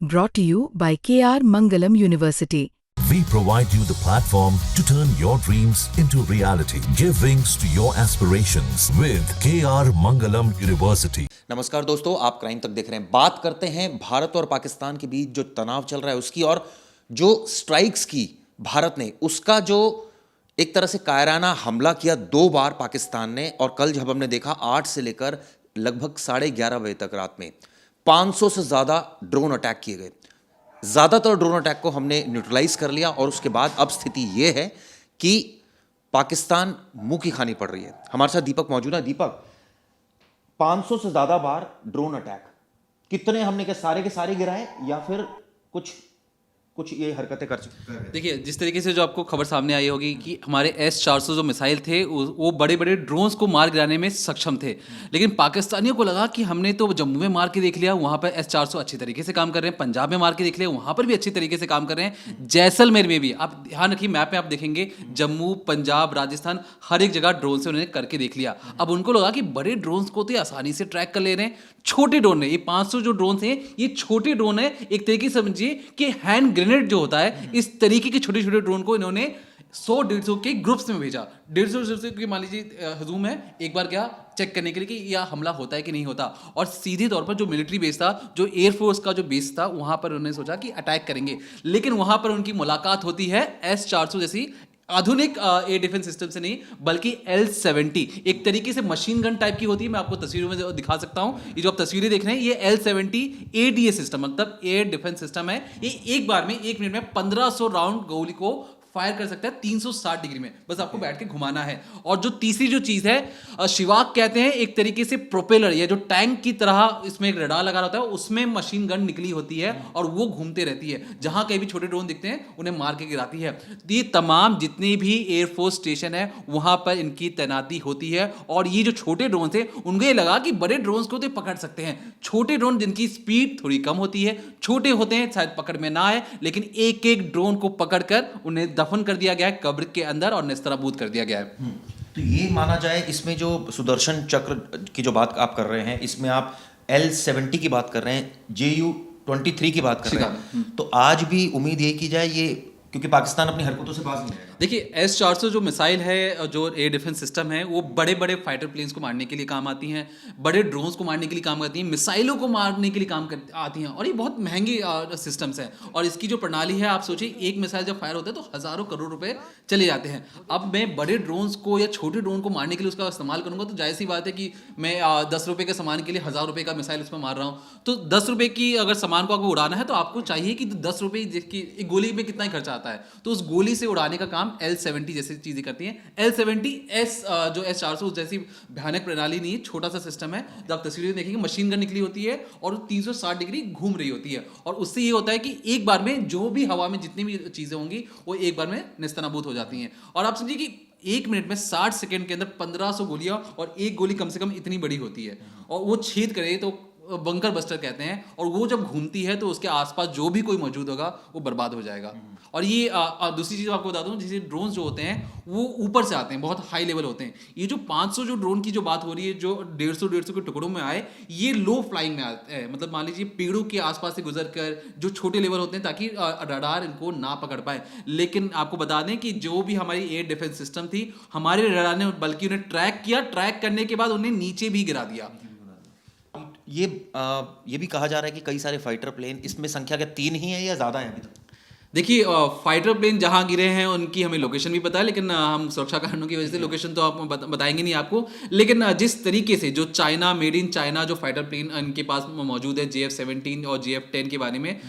Brought to you by KR Mangalam University. We provide you the platform to turn your dreams into reality. Give wings to your aspirations with KR Mangalam University. नमस्कार दोस्तों, आप crime तक देख रहे हैं। बात करते हैं भारत और पाकिस्तान के बीच जो तनाव चल रहा है उसकी, और जो स्ट्राइक्स की भारत ने, उसका जो एक तरह से कायराना हमला किया 2 बार पाकिस्तान ने। और कल जब हमने देखा 8 से लेकर लगभग 11:30 बजे तक रात में 500 से ज़्यादा ड्रोन अटैक किए गए। ज़्यादातर ड्रोन अटैक को हमने न्यूट्रलाइज कर लिया और उसके बाद अब स्थिति ये है कि पाकिस्तान मुंह की खानी पड़ रही है। हमारे साथ दीपक मौजूद है। दीपक, 500 से ज़्यादा बार ड्रोन अटैक, कितने हमने के सारे गिराए या फिर कुछ ये हरकतें कर रहे हैं? देखिए, जिस तरीके से जो आपको खबर सामने आई होगी कि हमारे S-400 जो मिसाइल थे वो बड़े बड़े ड्रोन्स को मार गिराने में सक्षम थे, लेकिन पाकिस्तानियों को लगा कि हमने तो जम्मू में मार के देख लिया, वहाँ पर S-400 अच्छी तरीके से काम कर रहे हैं, पंजाब में मार के देख लिया, वहाँ पर भी अच्छी तरीके से काम कर रहे हैं, जैसलमेर में भी। आप ध्यान रखिए, मैप में आप देखेंगे जम्मू, पंजाब, राजस्थान, हर एक जगह ड्रोन से उन्होंने करके देख लिया। अब उनको लगा कि बड़े ड्रोन्स को तो आसानी से ट्रैक कर ले रहे हैं, छोटे ड्रोन है ये 500 जो ड्रोन हैं ये छोटे ड्रोन है। एक तरीके से समझिए कि हैंड ग्रेनेड जो होता है, इस तरीके के छोटे छोटे ड्रोन को इन्होंने 100-150 के ग्रुप्स में भेजा। 150 की मान लीजिए हजूम है, एक बार क्या चेक करने के लिए कि यह हमला होता है कि नहीं होता। और सीधे तौर पर जो मिलिट्री बेस था, जो एयरफोर्स का जो बेस था, वहां पर उन्होंने सोचा कि अटैक करेंगे, लेकिन वहां पर उनकी मुलाकात होती है S-400 जैसी आधुनिक एयर डिफेंस सिस्टम से नहीं, बल्कि L-70 एक तरीके से मशीन गन टाइप की होती है। मैं आपको तस्वीरों में दिखा सकता हूं। ये जो आप तस्वीरें देख रहे हैं, ये L-70 ADS सिस्टम, मतलब एयर डिफेंस सिस्टम है। ये एक बार में 1 मिनट में 1500 राउंड गोली को फायर कर सकता है 360 डिग्री में, बस आपको बैठ के घुमाना है। और जो तीसरी जो चीज है, शिवाक कहते हैं, एक तरीके से प्रोपेलर या जो टैंक की तरह इसमें एक रडार लगा होता है, उसमें मशीन गन निकली होती है और वो घूमते रहती है। जहां कहीं भी छोटे ड्रोन दिखते हैं उन्हें मार के गिराती है। ये तमाम जितने भी एयरफोर्स स्टेशन है वहां पर इनकी तैनाती होती है। और ये जो छोटे ड्रोन थे, उनको ये लगा कि बड़े ड्रोन को तो पकड़ सकते हैं, छोटे ड्रोन जिनकी स्पीड थोड़ी कम होती है, छोटे होते हैं, शायद पकड़ में ना आए, लेकिन एक एक ड्रोन को पकड़कर उन्हें दफन कर दिया गया है कब्र के अंदर और नेस्तनाबूद कर दिया गया है। तो ये माना जाए, इसमें जो सुदर्शन चक्र की जो बात आप कर रहे हैं, इसमें आप L-70 की बात कर रहे हैं, Ju-23 की बात कर रहे हैं, तो आज भी उम्मीद ये की जाए ये, क्योंकि पाकिस्तान अपनी हरकतों से बाज नहीं आएगा। देखिए, S-400 जो मिसाइल है, जो एयर डिफेंस सिस्टम है, वो बड़े बड़े फाइटर प्लेन्स को मारने के लिए काम आती हैं, बड़े ड्रोन्स को मारने के लिए काम करती हैं, मिसाइलों को मारने के लिए आती हैं, और ये बहुत महंगी सिस्टम्स हैं। और इसकी जो प्रणाली है, आप सोचिए एक मिसाइल जब फायर होता है तो हज़ारों करोड़ रुपए चले जाते हैं। अब मैं बड़े ड्रोन्स को या छोटे ड्रोन को मारने के लिए उसका इस्तेमाल करूँगा तो जाहिर सी बात है कि मैं 10 रुपये के सामान के लिए 1000 रुपये का मिसाइल उसमें मार रहा हूँ। तो 10 रुपये की अगर सामान को आपको उड़ाना है तो आपको चाहिए कि 10 रुपये की एक गोली में कितना ही खर्चा आता है, तो उस गोली से उड़ाने का काम L-70 जैसी चीजें करती हैं। L-70 जो S-400 जैसी भयानक प्रणाली नहीं है, छोटा सा सिस्टम है। जब आप तस्वीरें देखेंगे, मशीन गन निकली होती है और 360 डिग्री घूम रही होती है, और उससे ये होता है कि एक बार में जो भी हवा में जितनी भी चीजें होंगी वो एक बार में नेस्तनाबूद हो जाती हैं। और आप समझिए कि 1 मिनट में 60 सेकंड के अंदर 1500 गोलियां, और एक गोली कम से कम इतनी बड़ी होती है, और वो छेद करे तो बंकर बस्टर कहते हैं। और वो जब घूमती है तो उसके आसपास जो भी कोई मौजूद होगा वो बर्बाद हो जाएगा। और ये दूसरी चीज़ आपको बता दूं, जैसे ड्रोन जो होते हैं वो ऊपर से आते हैं, बहुत हाई लेवल होते हैं। ये जो 500 जो ड्रोन की जो बात हो रही है, जो 150 के टुकड़ों में आए, ये लो फ्लाइंग में आते हैं, मतलब मान लीजिए पेड़ों के आसपास से गुजर कर जो छोटे लेवल होते हैं, ताकि रडार इनको ना पकड़ पाए। लेकिन आपको बता दें कि जो भी हमारी एयर डिफेंस सिस्टम थी, हमारे रडार ने बल्कि उन्हें ट्रैक किया, ट्रैक करने के बाद उन्हें नीचे भी गिरा दिया। ये भी कहा जा रहा है कि कई सारे फाइटर प्लेन, इसमें संख्या क्या 3 ही है या ज़्यादा है अभी तक? देखिए, फाइटर प्लेन जहां गिरे हैं उनकी हमें लोकेशन भी पता है, लेकिन हम सुरक्षा कारणों की वजह से लोकेशन तो आप बताएंगे नहीं आपको। लेकिन जिस तरीके से जो चाइना, मेड इन चाइना जो फाइटर प्लेन इनके पास मौजूद है, JF-17 और JF-10 के बारे में,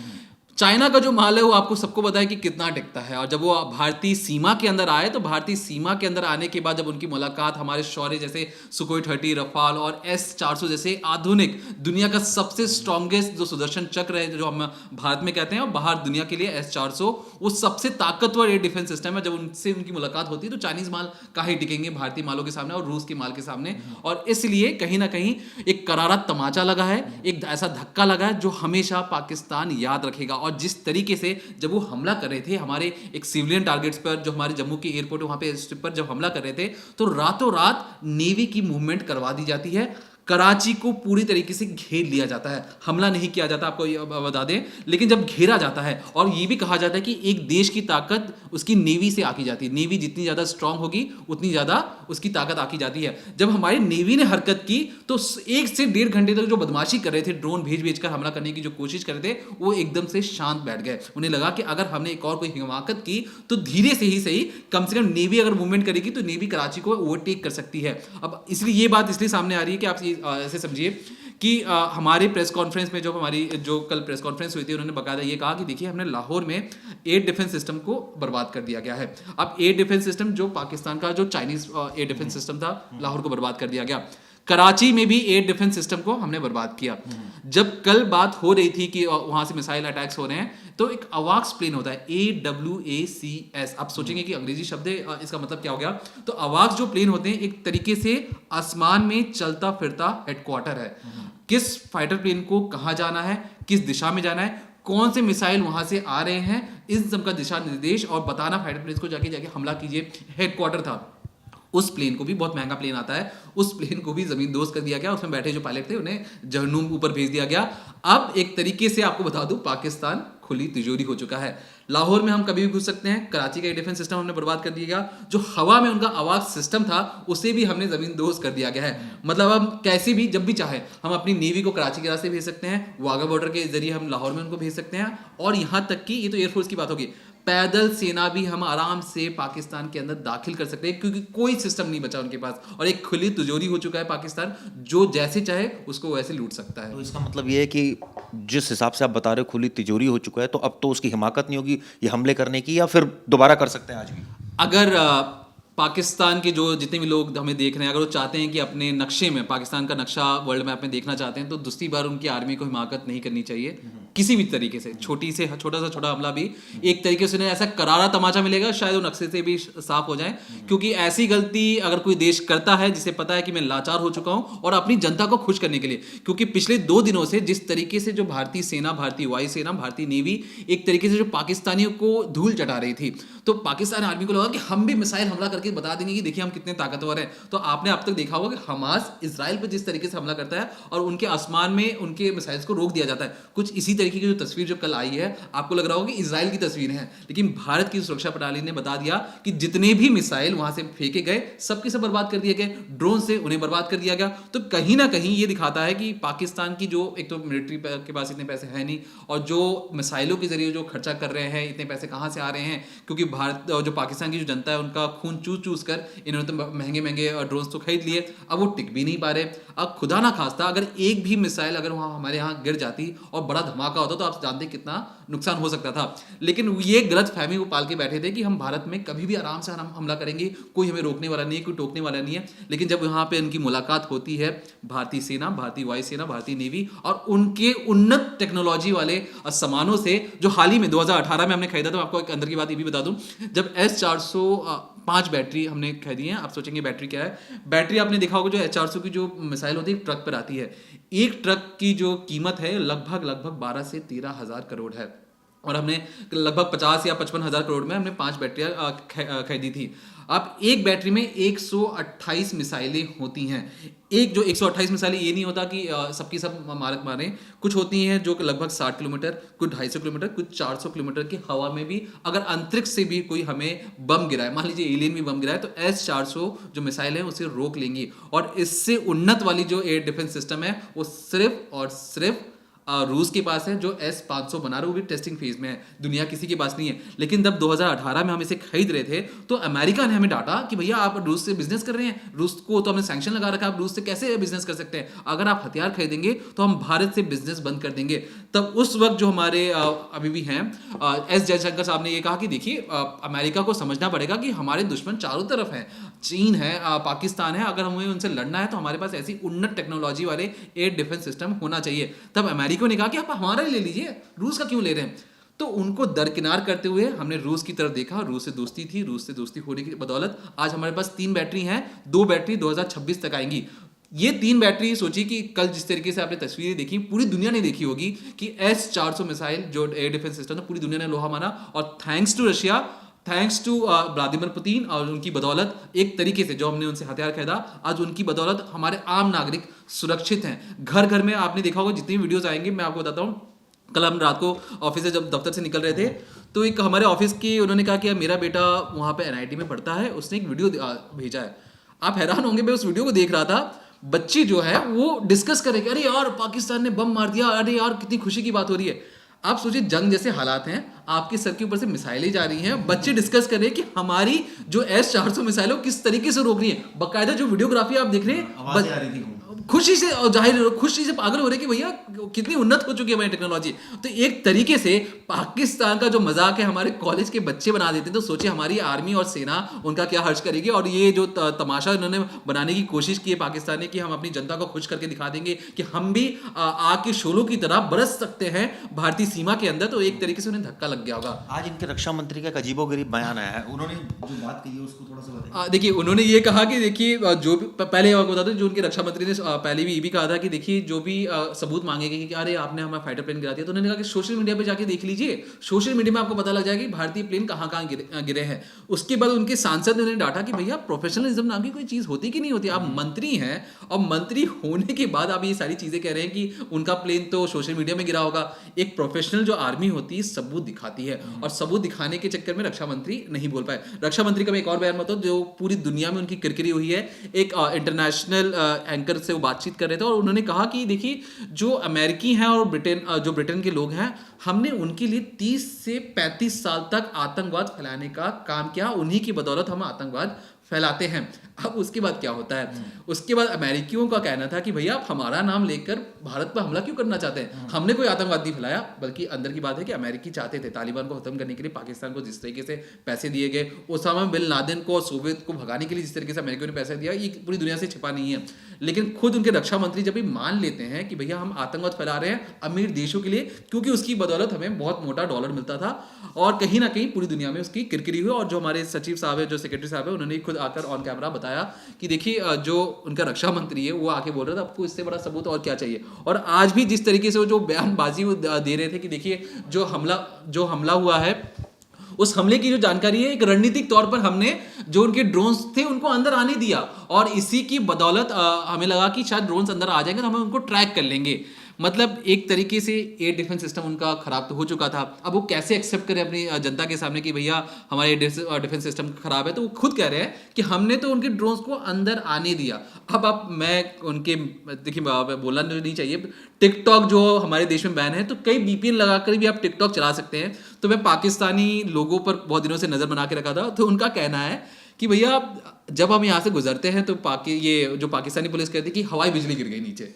चाइना का जो माल है वो आपको सबको पता है कि कितना टिकता है। और जब वो भारतीय सीमा के अंदर आए, तो भारतीय सीमा के अंदर आने के बाद जब उनकी मुलाकात हमारे शौर्य जैसे सुखोई 30, रफाल और S-400 जैसे आधुनिक दुनिया का सबसे स्ट्रॉन्गेस्ट जो सुदर्शन चक्र है, जो हम भारत में कहते हैं, और बाहर दुनिया के लिए S-400 वो सबसे ताकतवर एयर डिफेंस सिस्टम है। जब उनसे उनकी मुलाकात होती है तो चाइनीज माल काहे टिकेंगे भारतीय मालों के सामने और रूस के माल के सामने। और इसलिए कहीं ना कहीं एक करारा तमाचा लगा है, एक ऐसा धक्का लगा है जो हमेशा पाकिस्तान याद रखेगा। और जिस तरीके से जब वो हमला कर रहे थे हमारे एक सिविलियन टारगेट्स पर, जो हमारे जम्मू की एयरपोर्ट है वहां पे एयर स्ट्रिप पर जब हमला कर रहे थे, तो रातों रात नेवी की मूवमेंट करवा दी जाती है। कराची को पूरी तरीके से घेर लिया जाता है, हमला नहीं किया जाता, आपको ये बता दें। लेकिन जब घेरा जाता है, और ये भी कहा जाता है कि एक देश की ताकत उसकी नेवी से आकी जाती है, नेवी जितनी ज़्यादा स्ट्रांग होगी उतनी ज़्यादा उसकी ताकत आकी जाती है। जब हमारी नेवी ने हरकत की तो 1 से 1.5 घंटे तक जो बदमाशी कर रहे थे, ड्रोन भेज कर हमला करने की जो कोशिश कर रहे थे, वो एकदम से शांत बैठ गए। उन्हें लगा कि अगर हमने एक और कोई हिमाकत की तो धीरे से ही सही, कम से कम नेवी अगर मूवमेंट करेगी तो नेवी कराची को ओवरटेक कर सकती है। अब इसलिए ये बात इसलिए सामने आ रही है कि आप ऐसे समझिए कि हमारे प्रेस कॉन्फ्रेंस में जो कल प्रेस कॉन्फ्रेंस हुई थी, उन्होंने बकायदा ये कहा कि देखिए, हमने लाहौर में एयर डिफेंस सिस्टम को बर्बाद कर दिया गया है। अब एयर डिफेंस सिस्टम जो पाकिस्तान का जो चाइनीज एयर डिफेंस सिस्टम था, लाहौर को बर्बाद कर दिया गया। कराची में भी एयर डिफेंस सिस्टम को हमने बर्बाद किया। जब कल बात हो रही थी कि वहां से मिसाइल अटैक्स हो रहे हैं, तो एक अवाक्स प्लेन होता है, AWACS। आप सोचेंगे कि अंग्रेजी शब्द है, इसका मतलब क्या हो गया? तो अवाक्स जो प्लेन होते हैं, एक तरीके से आसमान में चलता फिरता हेडक्वार्टर है। किस फाइटर प्लेन को कहाँ जाना है, किस दिशा में जाना है, कौन से मिसाइल वहां से आ रहे हैं, इस सब का दिशा निर्देश और बताना फाइटर प्लेन को जाके हमला कीजिए, हेडक्वार्टर था। उस प्लेन को भी, बहुत महंगा प्लेन आता है, उस प्लेन को भी जमीन दोस्त कर दिया गया। उसमें बैठे जो पायलट थे उन्हें जहन्नुम ऊपर भेज दिया गया। अब एक तरीके से आपको बता दूं, पाकिस्तान खुली तिजोरी हो चुका है। लाहौर में हम कभी भी घुस सकते हैं, कराची का डिफेंस सिस्टम हमने बर्बाद कर दिया गया। जो हवा में उनका आवाज सिस्टम था, उसे भी हमने जमीन दोस्त कर दिया गया है। मतलब हम कैसे भी, जब भी चाहे, हम अपनी नेवी को कराची के रास्ते भेज सकते हैं, वाघा बॉर्डर के जरिए हम लाहौर में उनको भेज सकते हैं, और यहाँ तक कि ये तो एयरफोर्स की बात होगी, पैदल सेना भी हम आराम से पाकिस्तान के अंदर दाखिल कर सकते हैं, क्योंकि कोई सिस्टम नहीं बचा उनके पास, और एक खुली तिजोरी हो चुका है पाकिस्तान, जो जैसे चाहे उसको वैसे लूट सकता है। तो इसका मतलब ये है कि जिस हिसाब से आप बता रहे हो खुली तिजोरी हो चुका है, तो अब तो उसकी हिमाकत नहीं होगी ये हमले करने की, या फिर दोबारा कर सकते हैं आज भी? अगर पाकिस्तान के जो जितने भी लोग हमें देख रहे हैं, अगर वो चाहते हैं कि अपने नक्शे में पाकिस्तान का नक्शा वर्ल्ड मैप में देखना चाहते हैं, तो दूसरी बार उनकी आर्मी को हिमाकत नहीं करनी चाहिए किसी भी तरीके से। छोटा सा छोटा हमला भी एक तरीके से उन्हें ऐसा करारा तमाचा मिलेगा, शायद वो नक्शे से भी साफ हो जाए। क्योंकि ऐसी गलती अगर कोई देश करता है जिसे पता है कि मैं लाचार हो चुका हूं, और अपनी जनता को खुश करने के लिए, क्योंकि पिछले 2 दिनों से जिस तरीके से जो भारतीय सेना, भारतीय वायुसेना, भारतीय नेवी एक तरीके से जो पाकिस्तानियों को धूल चटा रही थी, तो पाकिस्तान आर्मी को लगा कि हम भी मिसाइल हमला करके बता देंगे कि देखिए हम कितने ताकतवर हैं। तो आपने अब तक देखा होगा कि हमास इजराइल पर जिस तरीके से हमला करता है और उनके आसमान में उनके मिसाइल्स को रोक दिया जाता है, कुछ इसी तरीके की जो तस्वीर जो कल आई है, आपको लग रहा होगा कि इजराइल की तस्वीर है, लेकिन भारत की सुरक्षा प्रणाली ने बता दिया कि जितने भी मिसाइल वहां से फेंके गए, सबके सब बर्बाद कर दिए गए, ड्रोन से उन्हें बर्बाद कर दिया गया। तो कहीं ना कहीं ये दिखाता है कि पाकिस्तान की जो एक तो मिलिट्री के पास इतने पैसे है नहीं, और जो मिसाइलों के जरिए जो खर्चा कर रहे हैं, इतने पैसे कहां से आ रहे हैं, क्योंकि भारत जो पाकिस्तान की जो जनता है उनका खून चूस कर इन्होंने तो महंगे महंगे ड्रोन्स तो खरीद लिए, अब वो टिक भी नहीं पा रहे। अब खुदा ना खास्ता अगर एक भी मिसाइल अगर वहां हमारे यहाँ गिर जाती और बड़ा धमाका होता, तो आप जानते कितना नुकसान हो सकता था। लेकिन ये गलत फहमी को पाल के बैठे थे कि हम भारत में कभी भी आराम से हमला करेंगे, कोई हमें रोकने वाला नहीं है, कोई टोकने वाला नहीं है। लेकिन जब यहाँ पे उनकी मुलाकात होती है भारतीय सेना, भारतीय वायुसेना, भारतीय नेवी और उनके उन्नत टेक्नोलॉजी वाले सामानों से, जो हाल ही में 2018 में हमने खरीदा था। आपको एक अंदर की बात ये भी बता दूं, जब S405 बैटरी हमने खरीदी है। आप सोचेंगे बैटरी क्या है? बैटरी आपने देखा होगा, जो S400 की जो मिसाइल होती है ट्रक पर आती है, एक ट्रक की जो कीमत है लगभग 12 से 13 हज़ार करोड़ है, और हमने लगभग 50 या 55 हज़ार करोड़ में हमने 5 बैटरियाँ खरीदी थी। अब एक बैटरी में 128 मिसाइलें होती हैं। एक जो 128 मिसाइलें, ये नहीं होता कि सबकी सब मारक मारें, कुछ होती हैं जो लगभग 60 किलोमीटर, कुछ 250 किलोमीटर, कुछ 400 किलोमीटर की हवा में भी अगर अंतरिक्ष से भी कोई हमें बम गिराए, मान लीजिए एलियन भी बम गिराए, तो S400 जो मिसाइल है उसे रोक लेंगी। और इससे उन्नत वाली जो एयर डिफेंस सिस्टम है वो सिर्फ और सिर्फ रूस के पास है, जो S500 बना रहे, वो भी टेस्टिंग फेज में है, दुनिया किसी के पास नहीं है। लेकिन जब 2018 में हम इसे खरीद रहे थे, तो अमेरिका ने हमें डांटा कि भैया आप रूस से बिजनेस कर रहे हैं, रूस को तो हमने सैंक्शन लगा रखा है, आप रूस से कैसे बिजनेस कर सकते हैं? अगर आप हथियार खरीदेंगे तो हम भारत से बिजनेस बंद कर देंगे। तब उस वक्त जो हमारे अभी भी हैं S जयशंकर साहब ने ये कहा कि देखिए, अमेरिका को समझना पड़ेगा कि हमारे दुश्मन चारों तरफ हैं, चीन है, पाकिस्तान है, अगर हमें उनसे लड़ना है तो हमारे पास ऐसी उन्नत टेक्नोलॉजी वाले एयर डिफेंस सिस्टम होना चाहिए। तब अमेरिका ने कहा कि आप हमारा ही ले लीजिए, रूस का क्यों ले रहे हैं? तो उनको दरकिनार करते हुए हमने रूस की तरफ देखा, रूस से दोस्ती थी, रूस से दोस्ती होने की बदौलत आज हमारे पास 3 बैटरी हैं, 2 बैटरी 2026 तक आएंगी। ये 3 बैटरी, सोचिए कि कल जिस तरीके से आपने तस्वीरें देखी, पूरी दुनिया ने देखी होगी कि S400 मिसाइल जो एयर डिफेंस सिस्टम है, पूरी दुनिया ने लोहा माना, और thanks to Russia thanks to Vladimir Putin और उनकी बदौलत एक तरीके से जो हमने उनसे हथियार खरीदा, आज उनकी बदौलत हमारे आम नागरिक सुरक्षित हैं। घर घर में आपने देखा होगा जितनी वीडियोस आएंगी, मैं आपको बताता हूँ, कल हम रात को ऑफिस से जब दफ्तर से निकल रहे थे तो एक हमारे ऑफिस के उन्होंने कहा कि मेरा बेटा वहाँ पे NIT में पढ़ता है, उसने एक वीडियो भेजा है। आप हैरान होंगे, मैं उस वीडियो को देख रहा था, बच्चे जो है वो डिस्कस कर रहे कि अरे यार पाकिस्तान ने बम मार दिया, अरे यार कितनी खुशी की बात हो रही है। आप सोचिए जंग जैसे हालात हैं, आपके सर के ऊपर से मिसाइलें जा रही हैं, बच्चे डिस्कस कर रहे हैं कि हमारी जो S-400 मिसाइल है किस तरीके से रोक रही है। बाकायदा जो वीडियोग्राफी आप देख रहे हैं, खुशी से और जाहिर खुशी से पागल हो रहे कि भैया कितनी उन्नत हो चुकी है हमारी टेक्नोलॉजी। तो एक तरीके से पाकिस्तान का जो मजाक है हमारे कॉलेज के बच्चे बना देते हैं, तो सोचिए हमारी आर्मी और सेना उनका क्या हर्ष करेगी। और ये जो तमाशा इन्होंने बनाने की कोशिश की है पाकिस्तान ने कि हम अपनी जनता को खुश करके दिखा देंगे कि हम भी आग के शोलों की तरह बरस सकते हैं भारतीय सीमा के अंदर, तो एक तरीके से उन्हें धक्का लग गया होगा। आज इनके रक्षा मंत्री का एक अजीबोगरीब बयान आया है, उन्होंने जो बात कही है उसको थोड़ा सा बताइए। देखिए उन्होंने ये कहा कि देखिए जो पहले आपको बता दूं, जो उनके रक्षा मंत्री ने पहले भी ये भी कहा था कि देखिए जो भी सबूत मांगेंगे कि अरे आपने हमारा फाइटर प्लेन गिरा दिया, तो उन्होंने कहा कि सोशल मीडिया पे जाके देख लीजिए, सोशल मीडिया में आपको पता लग जाएगा कि भारतीय प्लेन कहाँ कहाँ गिरे हैं। उसके बाद उनके सांसद ने उन्हें डांटा कि भैया प्रोफेशनलिज्म नाम की कोई चीज होती कि नहीं होती, आप मंत्री हैं और मंत्री होने के बाद आप ये सारी चीजें कह रहे हैं कि उनका प्लेन तो सोशल मीडिया में गिरा होगा। एक प्रोफेशनल जो आर्मी होती है सबूत दिखाती है, और सबूत दिखाने के चक्कर में रक्षा मंत्री नहीं बोल पाए। रक्षा मंत्री का मैं एक और बयान बताऊं जो पूरी दुनिया में उनकी किरकिरी हुई है। एक इंटरनेशनल एंकर से वो बातचीत कर रहे थे और उन्होंने कहा कि देखिए जो अमेरिकी हैं और ब्रिटेन के लोग हैं, हमने उनके लिए 30 से 35 साल तक आतंकवाद फैलाने का काम किया, उन्हीं की बदौलत हम आतंकवाद फैलाते हैं। अब उसके बाद क्या होता है, उसके बाद अमेरिकियों का कहना था कि भैया आप हमारा नाम लेकर भारत पर हमला क्यों करना चाहते हैं, हमने कोई आतंकवाद नहीं फैलाया। बल्कि अंदर की बात है कि अमेरिकी चाहते थे तालिबान को खत्म करने के लिए पाकिस्तान को जिस तरीके से पैसे दिए गए, ओसामा बिन लादेन को और सोवियत को भगाने के लिए जिस तरीके से अमेरिका ने पैसा दिया, ये पूरी दुनिया से छिपा नहीं है। लेकिन खुद उनके रक्षा मंत्री जब भी मान लेते हैं कि भैया हम आतंकवाद फैला रहे हैं अमीर देशों के लिए, क्योंकि उसकी बदौलत हमें बहुत मोटा डॉलर मिलता था, और कहीं ना कहीं पूरी दुनिया में उसकी किरकिरी हुई। और जो हमारे सचिव साहब है, जो सेक्रेटरी साहब है, उन्होंने खुद आकर ऑन कैमरा बताया कि देखिए जो उनका रक्षा मंत्री है वो आके बोल रहा था आपको इससे बड़ा सबूत और क्या चाहिए। और आज भी जिस तरीके से वो जो बयानबाजी दे रहे थे कि देखिए जो हमला हुआ है, उस हमले की जो जानकारी है एक रणनीतिक तौर पर हमने जो उनके ड्रोन्स थे उनको अंदर आने दिया, और इसी की बदौलत हमें लगा कि शायद ड्रोन्स अंदर आ जाएंगे तो हम उनको ट्रैक कर लेंगे। मतलब एक तरीके से एयर डिफेंस सिस्टम उनका खराब तो हो चुका था, अब वो कैसे एक्सेप्ट करें अपनी जनता के सामने कि भैया हमारे एयर डिफेंस सिस्टम खराब है। तो वो खुद कह रहे हैं कि हमने तो उनके ड्रोन्स को अंदर आने दिया। अब मैं उनके देखिए बोलना नहीं चाहिए, टिकटॉक जो हमारे देश में बैन है, तो कई VPN लगाकर भी आप टिकटॉक चला सकते हैं। तो मैं पाकिस्तानी लोगों पर बहुत दिनों से नज़र बना के रखा था, तो उनका कहना है कि भैया जब हम यहाँ से गुजरते हैं तो ये जो पाकिस्तानी पुलिस कहती है कि हवाई बिजली गिर गई नीचे,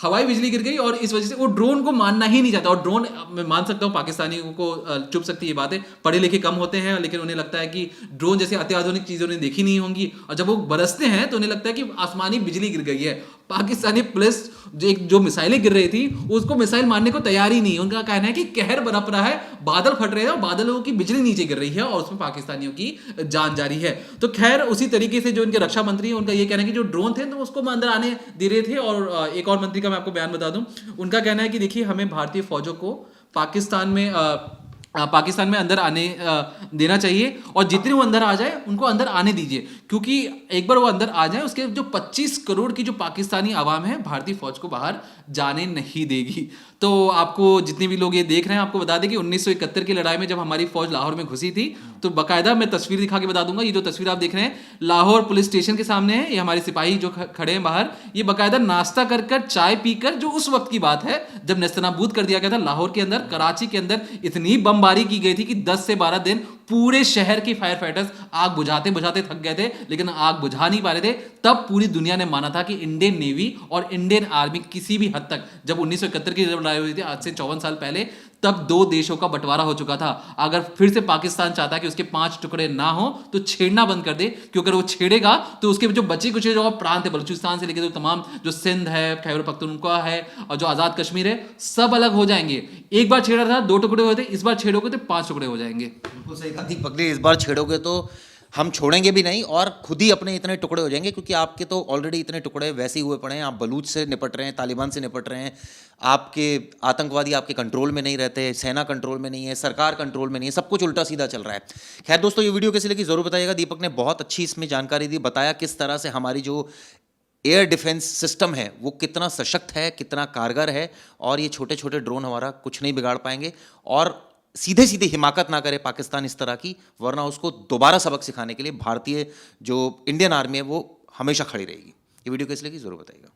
हवाई बिजली गिर गई, और इस वजह से वो ड्रोन को मानना ही नहीं चाहता। और ड्रोन मैं मान सकता हूँ पाकिस्तानियों को चुप सकती है ये बातें, पढ़े लिखे कम होते हैं, लेकिन उन्हें लगता है कि ड्रोन जैसे अत्याधुनिक चीज़ें उन्हें देखी नहीं होंगी, और जब वो बरसते हैं तो उन्हें लगता है कि आसमानी बिजली गिर गई है। पाकिस्तानी पुलिस जो मिसाइलें गिर रही थी उसको मिसाइल मारने को तैयार ही नहीं। उनका कहना है कि कहर बरप रहा है, बादल फट रहे हैं और बादलों की बिजली नीचे गिर रही है और उसमें पाकिस्तानियों की जान जा रही है। तो खैर उसी तरीके से जो इनके रक्षा मंत्री हैं उनका ये कहना है कि जो ड्रोन थे तो उसको अंदर आने दे रहे थे। और एक और मंत्री का मैं आपको बयान बता दूं, उनका कहना है कि देखिए हमें भारतीय फौजों को पाकिस्तान में अंदर आने देना चाहिए, और जितने वो अंदर आ जाए उनको अंदर आने दीजिए, क्योंकि एक बार वो अंदर आ जाए उसके जो 25 करोड़ की जो पाकिस्तानी आवाम है भारतीय फौज को बाहर जाने नहीं देगी। तो आपको जितने भी लोग ये देख रहे हैं आपको बता दें कि 1971 की लड़ाई में जब हमारी फौज लाहौर में घुसी थी, तो बाकायदा मैं तस्वीर दिखा के बता दूंगा। ये जो तस्वीर आप देख रहे हैं लाहौर पुलिस स्टेशन के सामने है, ये हमारे सिपाही जो खड़े हैं बाहर, ये बाकायदा नाश्ता कर चाय पीकर, जो उस वक्त की बात है जब नेस्तनाबूद कर दिया गया था लाहौर के अंदर, कराची के अंदर इतनी बमबारी की गई थी कि 10 से 12 दिन पूरे शहर के फायर फाइटर्स आग बुझाते बुझाते थक गए थे, लेकिन आग बुझा नहीं पा रहे थे। तब पूरी दुनिया ने माना था कि इंडियन नेवी और इंडियन आर्मी किसी भी हद तक, जब 1971 की जब लड़ाई हुई थी आज से 54 साल पहले, तब 2 देशों का बंटवारा हो चुका था। अगर फिर से पाकिस्तान चाहता है कि उसके 5 टुकड़े ना हो तो छेड़ना बंद कर दे, क्योंकि अगर वो छेड़ेगा तो उसके जो बचे कुछ जो प्रांत है, बलूचिस्तान से लेकर जो तमाम जो सिंध है, खैबर पख्तूनख्वा है और जो आज़ाद कश्मीर है, सब अलग हो जाएंगे। एक बार छेड़ा था 2 टुकड़े हुए थे, इस बार छेड़ोगे तो 5 टुकड़े हो जाएंगे। बिल्कुल सही कहा दीपक ने, इस बार छेड़ोगे तो हम छोड़ेंगे भी नहीं और खुद ही अपने इतने टुकड़े हो जाएंगे, क्योंकि आपके तो ऑलरेडी इतने टुकड़े वैसे ही हुए पड़े हैं। आप बलूच से निपट रहे हैं, तालिबान से निपट रहे हैं, आपके आतंकवादी आपके कंट्रोल में नहीं रहते, सेना कंट्रोल में नहीं है, सरकार कंट्रोल में नहीं है, सब कुछ उल्टा सीधा चल रहा है। खैर दोस्तों, ये वीडियो कैसी लगी ज़रूर बताइएगा। दीपक ने बहुत अच्छी इसमें जानकारी दी, बताया किस तरह से हमारी जो एयर डिफेंस सिस्टम है वो कितना सशक्त है, कितना कारगर है, और ये छोटे छोटे ड्रोन हमारा कुछ नहीं बिगाड़ पाएंगे। और सीधे सीधे हिमाकत ना करे पाकिस्तान इस तरह की, वरना उसको दोबारा सबक सिखाने के लिए भारतीय जो इंडियन आर्मी है वो हमेशा खड़ी रहेगी। ये वीडियो कैसी लगी ज़रूर बताइएगा।